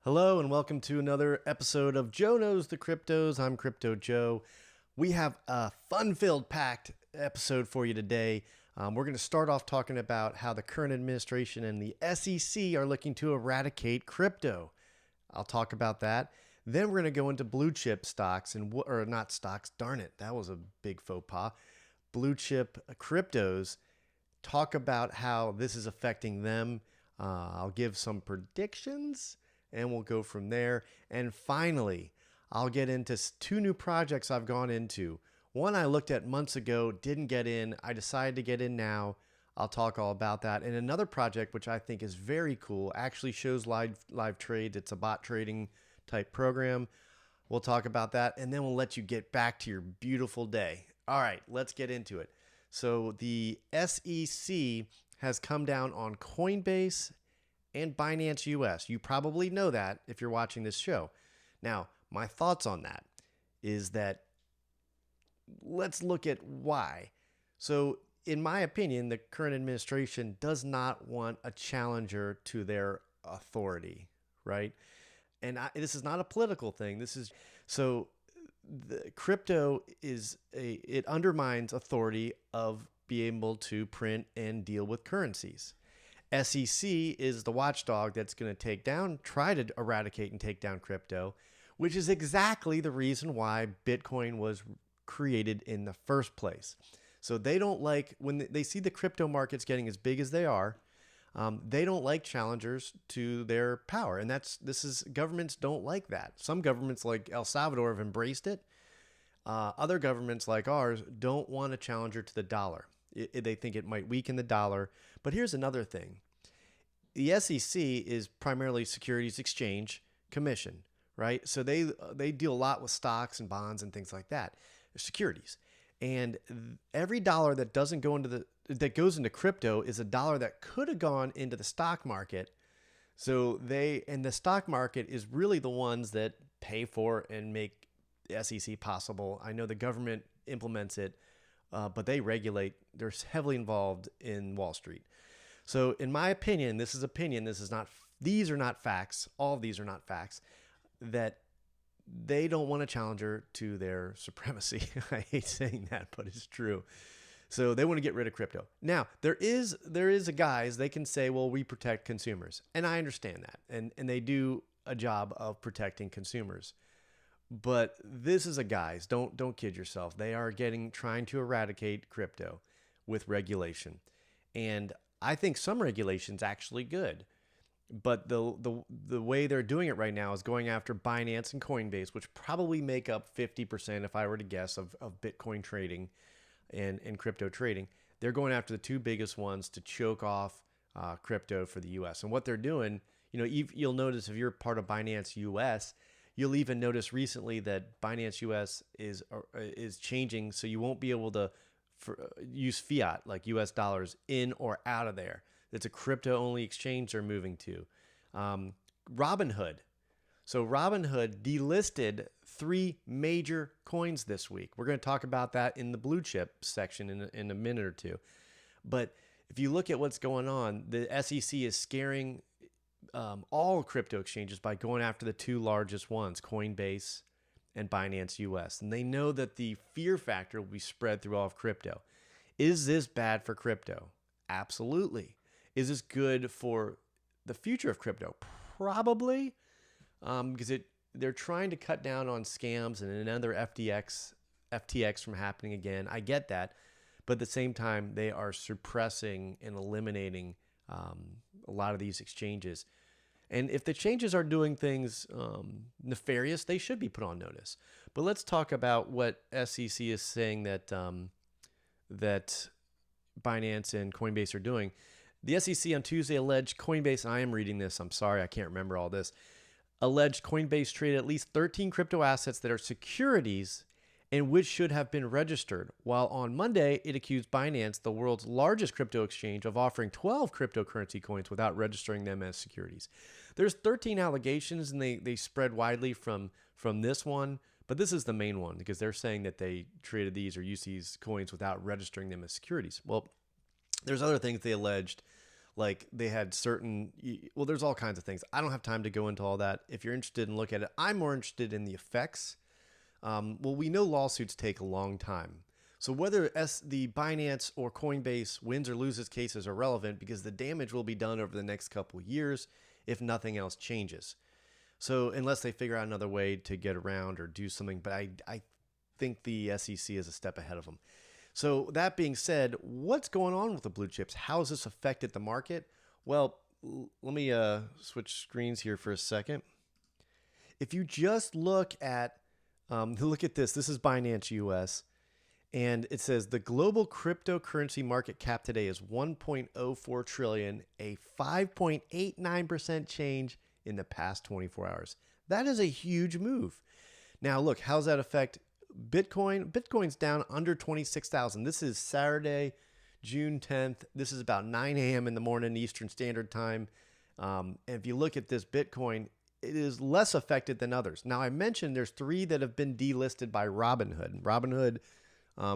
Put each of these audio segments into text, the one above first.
Hello and welcome to another episode of Joe Knows the Cryptos. I'm Crypto Joe. We have a fun-filled, packed episode for you today. We're going to start off talking about how the current administration and the SEC are looking to eradicate crypto. I'll talk about that. Then we're going to go into blue chip stocks or not stocks. Darn it, that was a big faux pas. Blue chip cryptos. Talk about how this is affecting them. I'll give some predictions and we'll go from there. And finally, I'll get into two new projects I've gone into. One I looked at months ago, didn't get in. I decided to get in now. I'll talk all about that. And another project, which I think is very cool, actually shows live trades. It's a bot trading type program. We'll talk about that, and then we'll let you get back to your beautiful day. All right, let's get into it. So the SEC has come down on Coinbase and Binance US. You probably know that if you're watching this show. Now, my thoughts on that is that let's look at why. So, in my opinion, the current administration does not want a challenger to their authority, right? And this is not a political thing. The crypto it undermines authority of being able to print and deal with currencies. SEC is the watchdog that's going to try to eradicate and take down crypto, which is exactly the reason why Bitcoin was created in the first place. So they don't like, when they see the crypto markets getting as big as they are, they don't like challengers to their power. And governments don't like that. Some governments like El Salvador have embraced it. Other governments like ours don't want a challenger to the dollar. They think it might weaken the dollar. But here's another thing. The SEC is primarily Securities Exchange Commission, right? So they deal a lot with stocks and bonds and things like that, securities. And every dollar that doesn't go that goes into crypto is a dollar that could have gone into the stock market. So the stock market is really the ones that pay for and make the SEC possible. I know the government implements it, but they regulate. They're heavily involved in Wall Street. So in my opinion, this is opinion. These are not facts. All of these are not facts. That they don't want a challenger to their supremacy. I hate saying that, but it's true. So they want to get rid of crypto. Now, there is a guise they can say, well, we protect consumers. And I understand that. And they do a job of protecting consumers. But this is a guise. Don't kid yourself. They are trying to eradicate crypto with regulation. And I think some regulation's actually good. But the way they're doing it right now is going after Binance and Coinbase, which probably make up 50%, if I were to guess, of Bitcoin trading and crypto trading. They're going after the two biggest ones to choke off crypto for the U.S. And what they're doing, you'll notice if you're part of Binance US, you'll even notice recently that Binance US is changing, so you won't be able to use fiat, like US dollars, in or out of there. It's a crypto-only exchange they're moving to. Robinhood. So Robinhood delisted 3 major coins this week. We're going to talk about that in the blue chip section in a minute or two. But if you look at what's going on, the SEC is scaring all crypto exchanges by going after the 2 largest ones, Coinbase and Binance US. And they know that the fear factor will be spread through all of crypto. Is this bad for crypto? Absolutely. Is this good for the future of crypto? Probably, because they're trying to cut down on scams and another FTX from happening again. I get that, but at the same time, they are suppressing and eliminating a lot of these exchanges. And if the exchanges are doing things nefarious, they should be put on notice. But let's talk about what SEC is saying that Binance and Coinbase are doing. The SEC on Tuesday alleged Coinbase, and I am reading this, I'm sorry, I can't remember all this, alleged Coinbase traded at least 13 crypto assets that are securities and which should have been registered, while on Monday, it accused Binance, the world's largest crypto exchange, of offering 12 cryptocurrency coins without registering them as securities. There's 13 allegations, and they spread widely from this one, but this is the main one because they're saying that they traded these or used these coins without registering them as securities. Well, there's other things they alleged, Like they had certain, well, there's all kinds of things. I don't have time to go into all that. If you're interested in look at it, I'm more interested in the effects. Well, we know lawsuits take a long time. So whether the Binance or Coinbase wins or loses cases are relevant because the damage will be done over the next couple of years if nothing else changes. So unless they figure out another way to get around or do something, but I think the SEC is a step ahead of them. So that being said, what's going on with the blue chips? How has this affected the market? Well, let me switch screens here for a second. If you just look at this. This is Binance US, and it says the global cryptocurrency market cap today is 1.04 trillion, a 5.89% change in the past 24 hours. That is a huge move. Now, look, how's that affect Bitcoin? Bitcoin's down under 26,000. This is Saturday, June 10th. This is about 9 a.m. in the morning Eastern Standard Time. And if you look at this Bitcoin, it is less affected than others. Now, I mentioned there's 3 that have been delisted by Robinhood. Robinhood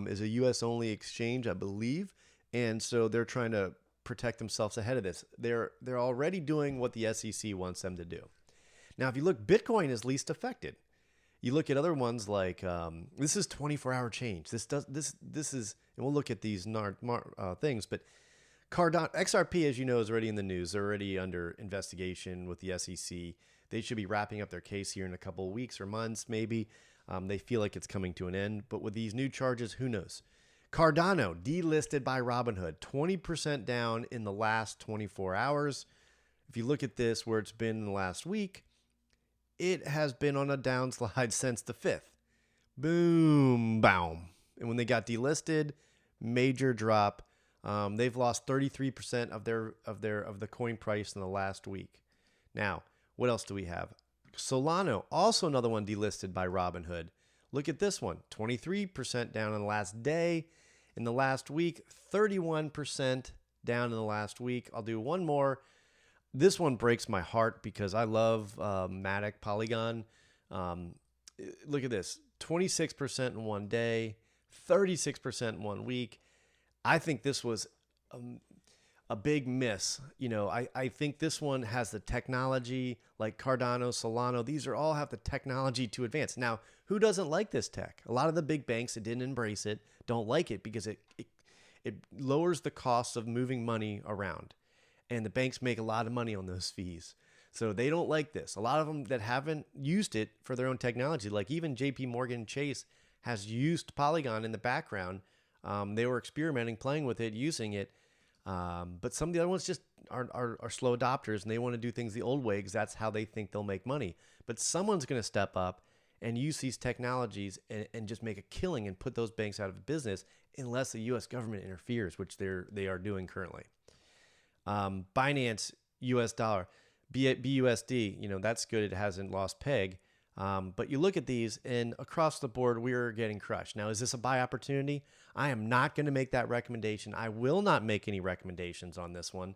is a U.S.-only exchange, I believe, and so they're trying to protect themselves ahead of this. They're already doing what the SEC wants them to do. Now, if you look, Bitcoin is least affected. You look at other ones like this is 24-hour change. This is, and we'll look at these things, but Cardano XRP, as you know, is already in the news. They're already under investigation with the SEC. They should be wrapping up their case here in a couple of weeks or months, maybe. They feel like it's coming to an end, but with these new charges, who knows? Cardano delisted by Robinhood, 20% down in the last 24 hours. If you look at this, where it's been in the last week, it has been on a downslide since the 5th. Boom, boom. And when they got delisted, major drop. They've lost 33% of the coin price in the last week. Now, what else do we have? Solana, also another one delisted by Robinhood. Look at this one, 23% down in the last day. In the last week, 31% down in the last week. I'll do one more. This one breaks my heart because I love Matic Polygon. Look at this, 26% in one day, 36% in 1 week. I think this was a big miss. You know, I think this one has the technology like Cardano, Solana. These are all have the technology to advance. Now, who doesn't like this tech? A lot of the big banks that didn't embrace it don't like it because it lowers the cost of moving money around. And the banks make a lot of money on those fees. So they don't like this. A lot of them that haven't used it for their own technology, like even JP Morgan Chase has used Polygon in the background. They were experimenting, playing with it, using it. But some of the other ones just are slow adopters, and they want to do things the old way because that's how they think they'll make money. But someone's going to step up and use these technologies and just make a killing and put those banks out of business unless the U.S. government interferes, which they are doing currently. Binance US dollar, BUSD, you know, that's good. It hasn't lost peg. But you look at these and across the board, we're getting crushed. Now, is this a buy opportunity? I am not going to make that recommendation. I will not make any recommendations on this one.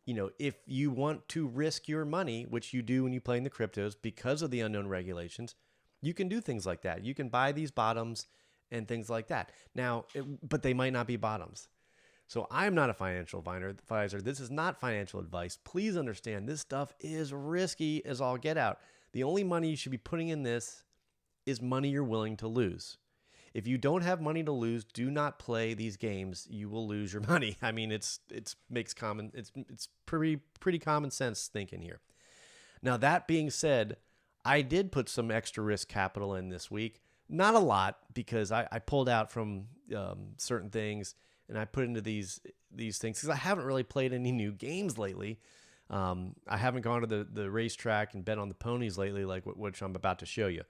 You know, if you want to risk your money, which you do when you play in the cryptos because of the unknown regulations, you can do things like that. You can buy these bottoms and things like that. Now, but they might not be bottoms. So I'm not a financial advisor. This is not financial advice. Please understand this stuff is risky as all get out. The only money you should be putting in this is money you're willing to lose. If you don't have money to lose, do not play these games. You will lose your money. I mean, it's pretty common sense thinking here. Now, that being said, I did put some extra risk capital in this week. Not a lot because I pulled out from certain things. And I put into these things because I haven't really played any new games lately. I haven't gone to the racetrack and bet on the ponies lately, like which I'm about to show you.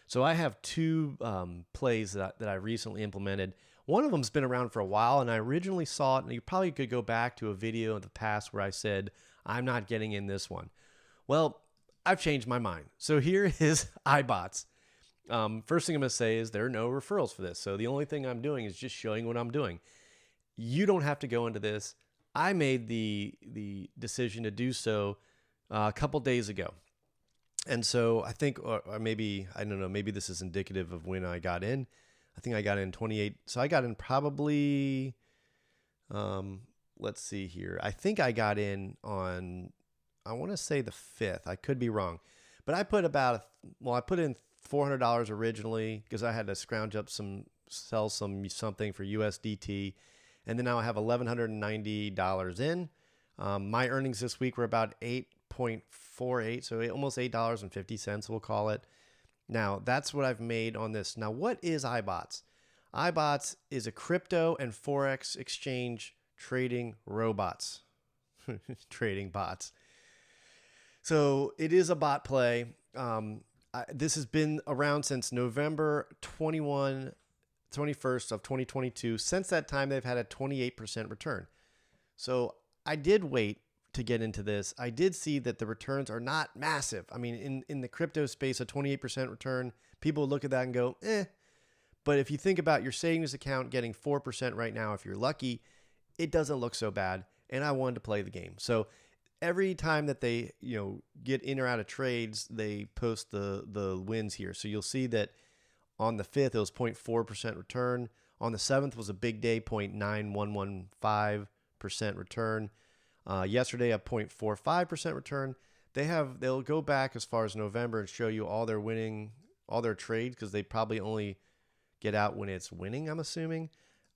So I have 2 plays that I recently implemented. One of them's been around for a while, and I originally saw it, and you probably could go back to a video in the past where I said, I'm not getting in this one. Well, I've changed my mind. So here is iBots. First thing I'm going to say is there are no referrals for this. So the only thing I'm doing is just showing what I'm doing. You don't have to go into this. I made the decision to do so a couple days ago. And so I think, or maybe, I don't know, maybe this is indicative of when I got in. I think I got in 28. So I got in probably let's see here. I think I got in on, I want to say the 5th. I could be wrong. But I put I put in $400 originally because I had to scrounge up sell something for USDT. And then now I have $1,190 in. My earnings this week were about 8.48, so almost $8.50, we'll call it. Now, that's what I've made on this. Now, what is iBots? iBots is a crypto and Forex exchange trading robots. Trading bots. So it is a bot play. This has been around since November 21st of 2022. Since that time, they've had a 28% return. So I did wait to get into this. I did see that the returns are not massive. I mean, in the crypto space, a 28% return, people look at that and go, eh. But if you think about your savings account getting 4% right now, if you're lucky, it doesn't look so bad. And I wanted to play the game. So every time that they, get in or out of trades, they post the wins here. So you'll see that on the 5th, it was 0.4% return. On the 7th was a big day, 0.9115% return. Yesterday, a 0.45% return. They'll go back as far as November and show you all their trades, because they probably only get out when it's winning, I'm assuming.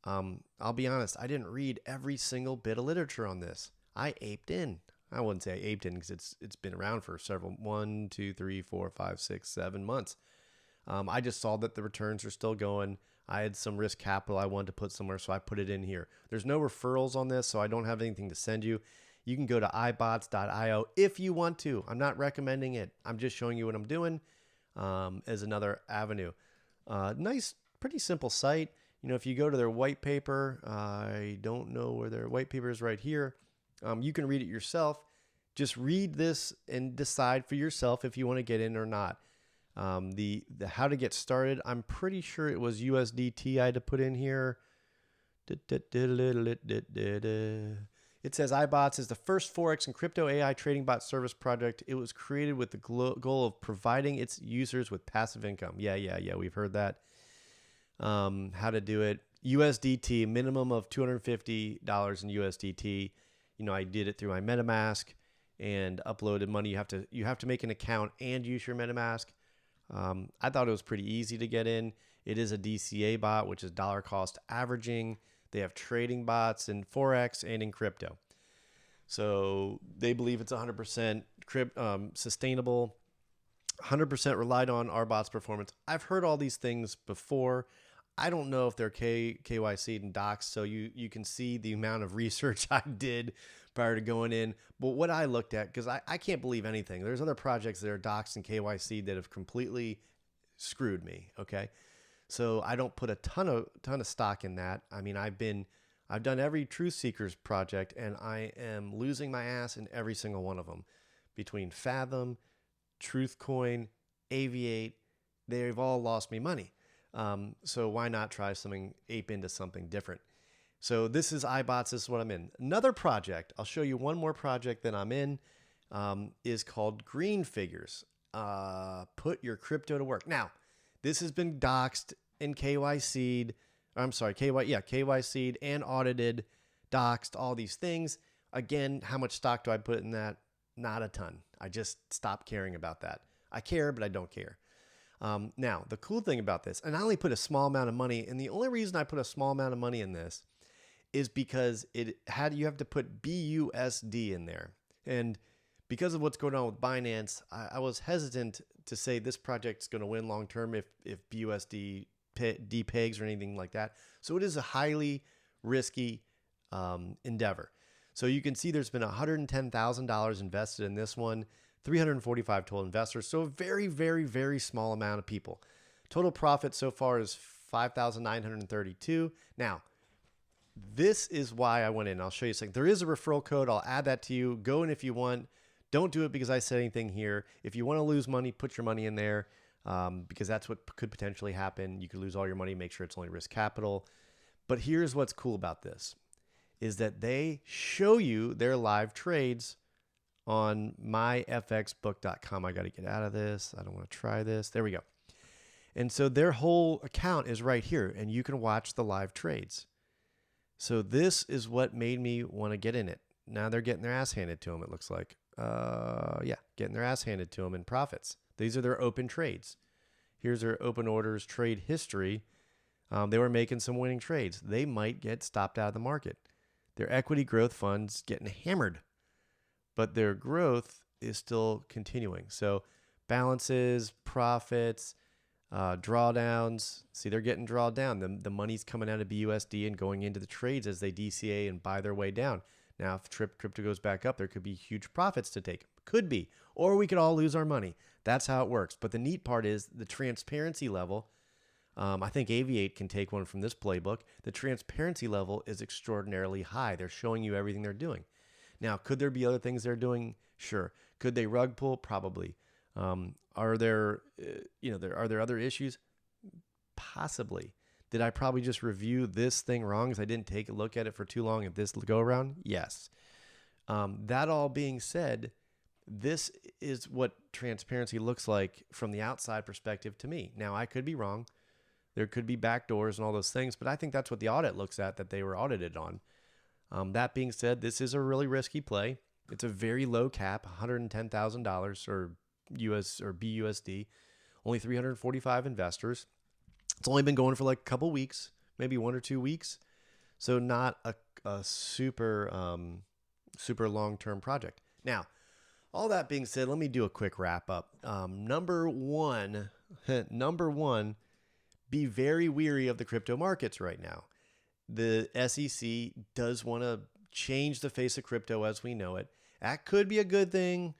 I'll be honest, I didn't read every single bit of literature on this. I aped in. I wouldn't say I aped in because it's been around for 1, 2, 3, 4, 5, 6, 7 months. I just saw that the returns are still going. I had some risk capital I wanted to put somewhere, so I put it in here. There's no referrals on this, so I don't have anything to send you. You can go to ibots.io if you want to. I'm not recommending it. I'm just showing you what I'm doing as another avenue. Nice, pretty simple site. If you go to their white paper, I don't know where their white paper is, right here. You can read it yourself. Just read this and decide for yourself if you want to get in or not. The how to get started, I'm pretty sure it was USDT I had to put in here. It says iBots is the first Forex and crypto AI trading bot service project. It was created with the goal of providing its users with passive income. Yeah, we've heard that. How to do it. USDT, minimum of $250 in USDT. I did it through my MetaMask and uploaded money. You have to make an account and use your MetaMask. I thought it was pretty easy to get in. It is a DCA bot, which is dollar cost averaging. They have trading bots in Forex and in crypto. So they believe it's 100% sustainable, 100% relied on our bot's performance. I've heard all these things before. I don't know if they're KYC'd and doxed, so you can see the amount of research I did prior to going in. But what I looked at, because I can't believe anything. There's other projects that are doxed and KYC'd that have completely screwed me, okay? So I don't put a ton of stock in that. I mean, I've done every Truth Seekers project, and I am losing my ass in every single one of them. Between Fathom, Truthcoin, Aviate, they've all lost me money. So why not try ape into something different? So this is iBots. This is what I'm in. Another project, I'll show you one more project that I'm in, is called Greenfigures. Put your crypto to work. Now, this has been doxed and KYC'd. KYC'd and audited, doxed, all these things. Again, how much stock do I put in that? Not a ton. I just stopped caring about that. I care, but I don't care. Now, the cool thing about this, and I only put a small amount of money, and the only reason I put a small amount of money in this is because you have to put BUSD in there. And because of what's going on with Binance, I was hesitant to say this project's going to win long term if BUSD depegs or anything like that. So it is a highly risky endeavor. So you can see there's been $110,000 invested in this one, 345 total investors. So a very, very, very small amount of people. Total profit so far is $5,932. Now, this is why I went in. I'll show you something. There is a referral code. I'll add that to you. Go in if you want. Don't do it because I said anything here. If you want to lose money, put your money in there because that's what could potentially happen. You could lose all your money. Make sure it's only risk capital. But here's what's cool about this is that they show you their live trades on myfxbook.com. I got to get out of this. I don't want to try this. There we go. And so their whole account is right here, and you can watch the live trades. So this is what made me want to get in it. Now they're getting their ass handed to them, it looks like. Yeah, getting their ass handed to them in profits. These are their open trades. Here's their open orders trade history. They were making some winning trades. They might get stopped out of the market. Their equity growth fund's getting hammered, but their growth is still continuing. So balances, profits, drawdowns. See, they're getting drawn down. The money's coming out of BUSD and going into the trades as they DCA and buy their way down. Now, if crypto goes back up, there could be huge profits to take. Could be. Or we could all lose our money. That's how it works. But the neat part is the transparency level. I think Aviate can take one from this playbook. The transparency level is extraordinarily high. They're showing you everything they're doing. Now, could there be other things they're doing? Sure. Could they rug pull? Probably. Are there other issues? Possibly. Did I probably just review this thing wrong because I didn't take a look at it for too long at this go around? Yes. That all being said, this is what transparency looks like from the outside perspective to me. Now, I could be wrong. There could be backdoors and all those things, but I think that's what the audit looks at that they were audited on. That being said, this is a really risky play. It's a very low cap, $110,000 or US or BUSD, only 345 investors. It's only been going for like a couple weeks, maybe 1 or 2 weeks. So not a super long-term project. Now, all that being said, let me do a quick wrap up. Number one, be very weary of the crypto markets right now. The SEC does want to change the face of crypto as we know it. That could be a good thing.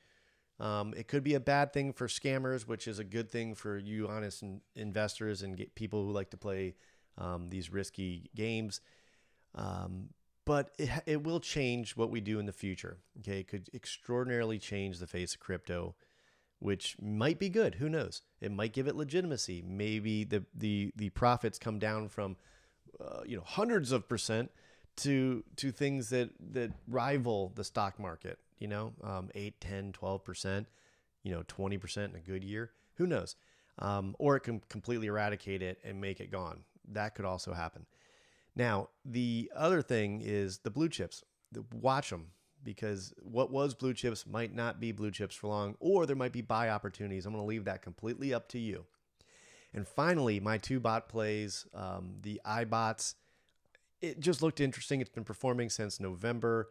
It could be a bad thing for scammers, which is a good thing for you honest investors and people who like to play these risky games. But it will change what we do in the future. Okay, it could extraordinarily change the face of crypto, which might be good. Who knows? It might give it legitimacy. Maybe the profits come down from hundreds of percent to things that rival the stock market. 8, 10, 12%, 20% in a good year. Who knows? Or it can completely eradicate it and make it gone. That could also happen. Now, the other thing is the blue chips. Watch them, because what was blue chips might not be blue chips for long, or there might be buy opportunities. I'm going to leave that completely up to you. And finally, my 2 bot plays, the iBots, it just looked interesting. It's been performing since November.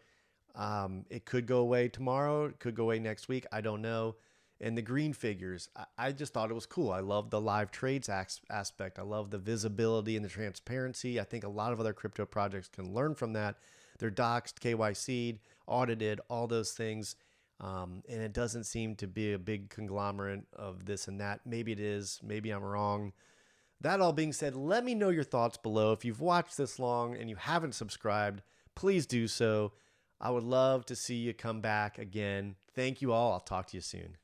It could go away tomorrow. It could go away next week. I don't know. And the green figures, I just thought it was cool. I love the live trades aspect. I love the visibility and the transparency. I think a lot of other crypto projects can learn from that. They're doxed, KYC'd, audited, all those things. And it doesn't seem to be a big conglomerate of this and that. Maybe it is. Maybe I'm wrong. That all being said, let me know your thoughts below. If you've watched this long and you haven't subscribed, please do so. I would love to see you come back again. Thank you all. I'll talk to you soon.